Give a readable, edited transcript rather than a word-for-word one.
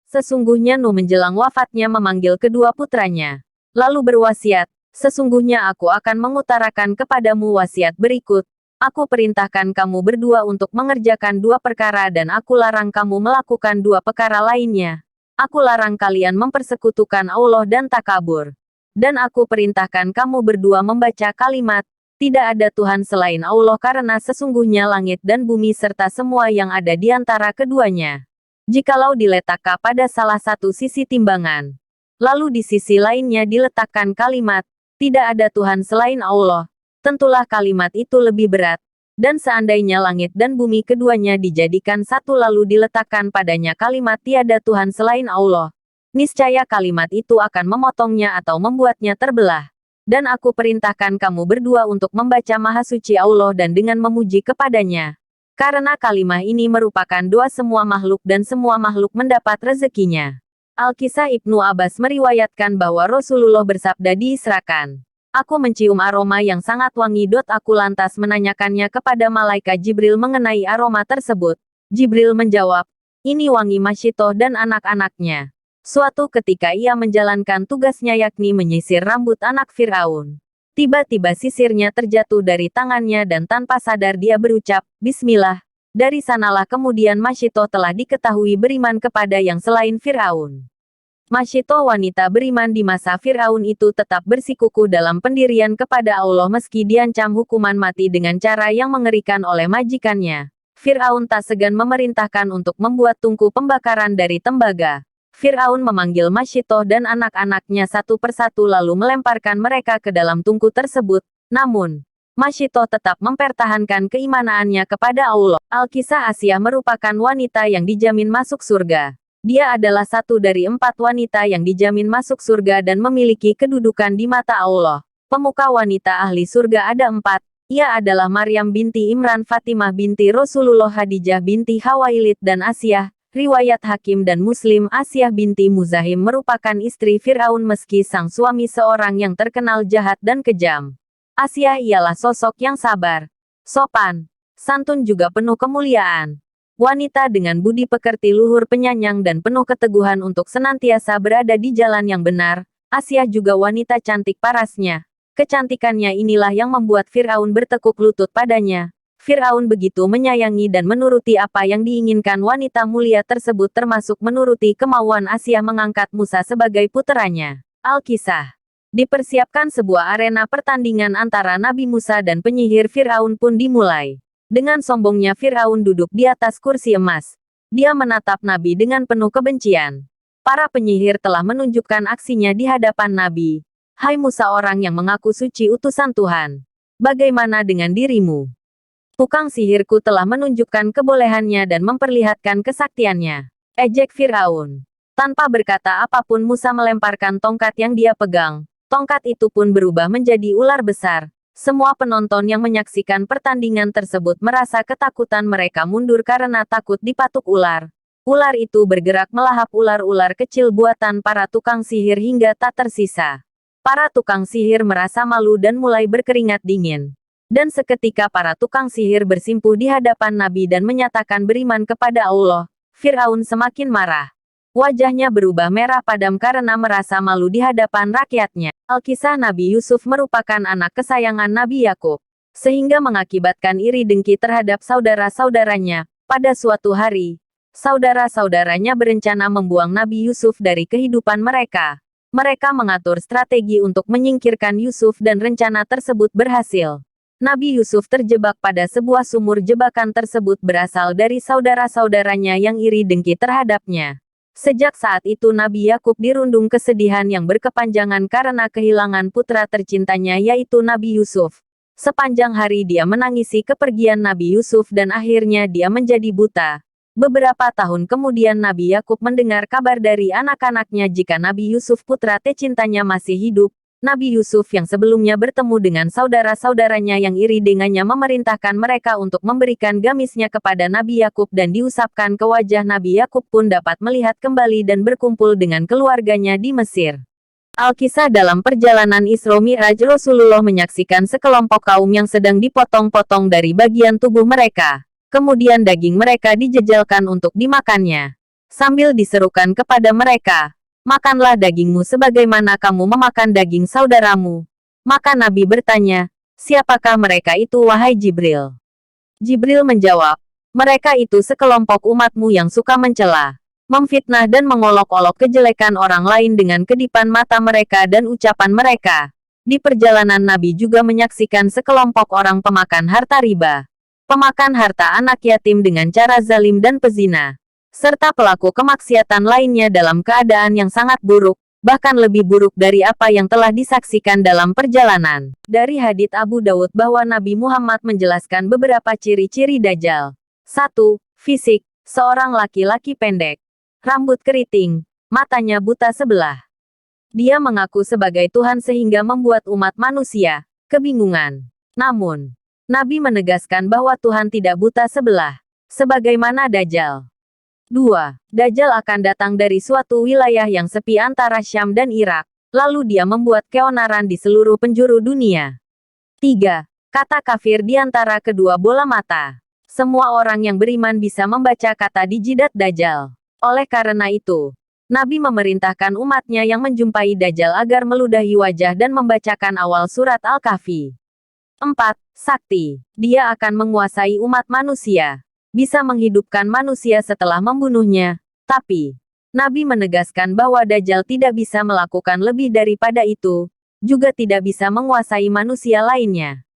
Sesungguhnya Nuh menjelang wafatnya memanggil kedua putranya. Lalu berwasiat, sesungguhnya aku akan mengutarakan kepadamu wasiat berikut. Aku perintahkan kamu berdua untuk mengerjakan dua perkara dan aku larang kamu melakukan dua perkara lainnya. Aku larang kalian mempersekutukan Allah dan takabur. Dan aku perintahkan kamu berdua membaca kalimat, tidak ada Tuhan selain Allah karena sesungguhnya langit dan bumi serta semua yang ada di antara keduanya. Jikalau diletakkan pada salah satu sisi timbangan, lalu di sisi lainnya diletakkan kalimat, tidak ada Tuhan selain Allah, tentulah kalimat itu lebih berat. Dan seandainya langit dan bumi keduanya dijadikan satu lalu diletakkan padanya kalimat tiada Tuhan selain Allah, niscaya kalimat itu akan memotongnya atau membuatnya terbelah. Dan aku perintahkan kamu berdua untuk membaca Maha Suci Allah dan dengan memuji kepadanya. Karena kalimat ini merupakan doa semua makhluk dan semua makhluk mendapat rezekinya. Al-Kisah Ibnu Abbas meriwayatkan bahwa Rasulullah bersabda diisrakan. Aku mencium aroma yang sangat wangi. Aku lantas menanyakannya kepada malaikat Jibril mengenai aroma tersebut. Jibril menjawab, ini wangi Masyitoh dan anak-anaknya. Suatu ketika ia menjalankan tugasnya yakni menyisir rambut anak Fir'aun. Tiba-tiba sisirnya terjatuh dari tangannya dan tanpa sadar dia berucap, Bismillah. Dari sanalah kemudian Masyitoh telah diketahui beriman kepada yang selain Fir'aun. Masyitoh wanita beriman di masa Fir'aun itu tetap bersikukuh dalam pendirian kepada Allah meski diancam hukuman mati dengan cara yang mengerikan oleh majikannya. Fir'aun tak segan memerintahkan untuk membuat tungku pembakaran dari tembaga. Fir'aun memanggil Masyitoh dan anak-anaknya satu persatu lalu melemparkan mereka ke dalam tungku tersebut. Namun, Masyitoh tetap mempertahankan keimanannya kepada Allah. Al-Kisah Asyah merupakan wanita yang dijamin masuk surga. Dia adalah satu dari 4 wanita yang dijamin masuk surga dan memiliki kedudukan di mata Allah. Pemuka wanita ahli surga ada 4. Ia adalah Maryam binti Imran, Fatimah binti Rasulullah, Khadijah binti Khawailid dan Asyah. Riwayat Hakim dan Muslim. Asyah binti Muzahim merupakan istri Fir'aun meski sang suami seorang yang terkenal jahat dan kejam. Asyah ialah sosok yang sabar, sopan, santun juga penuh kemuliaan. Wanita dengan budi pekerti luhur, penyayang dan penuh keteguhan untuk senantiasa berada di jalan yang benar. Asyah juga wanita cantik parasnya. Kecantikannya inilah yang membuat Fir'aun bertekuk lutut padanya. Fir'aun begitu menyayangi dan menuruti apa yang diinginkan wanita mulia tersebut termasuk menuruti kemauan Asyah mengangkat Musa sebagai puteranya. Al-Kisah. Dipersiapkan sebuah arena pertandingan antara Nabi Musa dan penyihir Fir'aun pun dimulai. Dengan sombongnya Fir'aun duduk di atas kursi emas. Dia menatap Nabi dengan penuh kebencian. Para penyihir telah menunjukkan aksinya di hadapan Nabi. Hai Musa, orang yang mengaku suci utusan Tuhan. Bagaimana dengan dirimu? Tukang sihirku telah menunjukkan kebolehannya dan memperlihatkan kesaktiannya. Ejek Fir'aun. Tanpa berkata apapun Musa melemparkan tongkat yang dia pegang. Tongkat itu pun berubah menjadi ular besar. Semua penonton yang menyaksikan pertandingan tersebut merasa ketakutan, mereka mundur karena takut dipatuk ular. Ular itu bergerak melahap ular-ular kecil buatan para tukang sihir hingga tak tersisa. Para tukang sihir merasa malu dan mulai berkeringat dingin. Dan seketika para tukang sihir bersimpuh di hadapan Nabi dan menyatakan beriman kepada Allah. Fir'aun semakin marah. Wajahnya berubah merah padam karena merasa malu di hadapan rakyatnya. Al-Kisah Nabi Yusuf merupakan anak kesayangan Nabi Yakub, sehingga mengakibatkan iri dengki terhadap saudara-saudaranya. Pada suatu hari, saudara-saudaranya berencana membuang Nabi Yusuf dari kehidupan mereka. Mereka mengatur strategi untuk menyingkirkan Yusuf dan rencana tersebut berhasil. Nabi Yusuf terjebak pada sebuah sumur. Jebakan tersebut berasal dari saudara-saudaranya yang iri dengki terhadapnya. Sejak saat itu Nabi Yakub dirundung kesedihan yang berkepanjangan karena kehilangan putra tercintanya yaitu Nabi Yusuf. Sepanjang hari dia menangisi kepergian Nabi Yusuf dan akhirnya dia menjadi buta. Beberapa tahun kemudian Nabi Yakub mendengar kabar dari anak-anaknya jika Nabi Yusuf putra tercintanya masih hidup. Nabi Yusuf yang sebelumnya bertemu dengan saudara-saudaranya yang iri dengannya memerintahkan mereka untuk memberikan gamisnya kepada Nabi Yakub dan diusapkan ke wajah. Nabi Yakub pun dapat melihat kembali dan berkumpul dengan keluarganya di Mesir. Al-Kisah dalam perjalanan Isra Mi'raj, Rasulullah menyaksikan sekelompok kaum yang sedang dipotong-potong dari bagian tubuh mereka. Kemudian daging mereka dijejalkan untuk dimakannya. sambil diserukan kepada mereka, "Makanlah dagingmu sebagaimana kamu memakan daging saudaramu." Maka Nabi bertanya, "Siapakah mereka itu wahai Jibril?" Jibril menjawab, "Mereka itu sekelompok umatmu yang suka mencela, memfitnah dan mengolok-olok kejelekan orang lain dengan kedipan mata mereka dan ucapan mereka." Di perjalanan Nabi juga menyaksikan sekelompok orang pemakan harta riba, pemakan harta anak yatim dengan cara zalim dan pezina, serta pelaku kemaksiatan lainnya dalam keadaan yang sangat buruk, bahkan lebih buruk dari apa yang telah disaksikan dalam perjalanan. Dari hadits Abu Daud bahwa Nabi Muhammad menjelaskan beberapa ciri-ciri Dajjal. 1. Fisik, seorang laki-laki pendek, rambut keriting, matanya buta sebelah. Dia mengaku sebagai Tuhan sehingga membuat umat manusia kebingungan. Namun, Nabi menegaskan bahwa Tuhan tidak buta sebelah, sebagaimana Dajjal. 2. Dajjal akan datang dari suatu wilayah yang sepi antara Syam dan Irak, lalu dia membuat keonaran di seluruh penjuru dunia. 3. Kata kafir di antara kedua bola mata. Semua orang yang beriman bisa membaca kata di jidat Dajjal. Oleh karena itu, Nabi memerintahkan umatnya yang menjumpai Dajjal agar meludahi wajah dan membacakan awal surat Al-Kahfi. 4. Sakti. Dia akan menguasai umat manusia, bisa menghidupkan manusia setelah membunuhnya. Tapi, Nabi menegaskan bahwa Dajjal tidak bisa melakukan lebih daripada itu, juga tidak bisa menguasai manusia lainnya.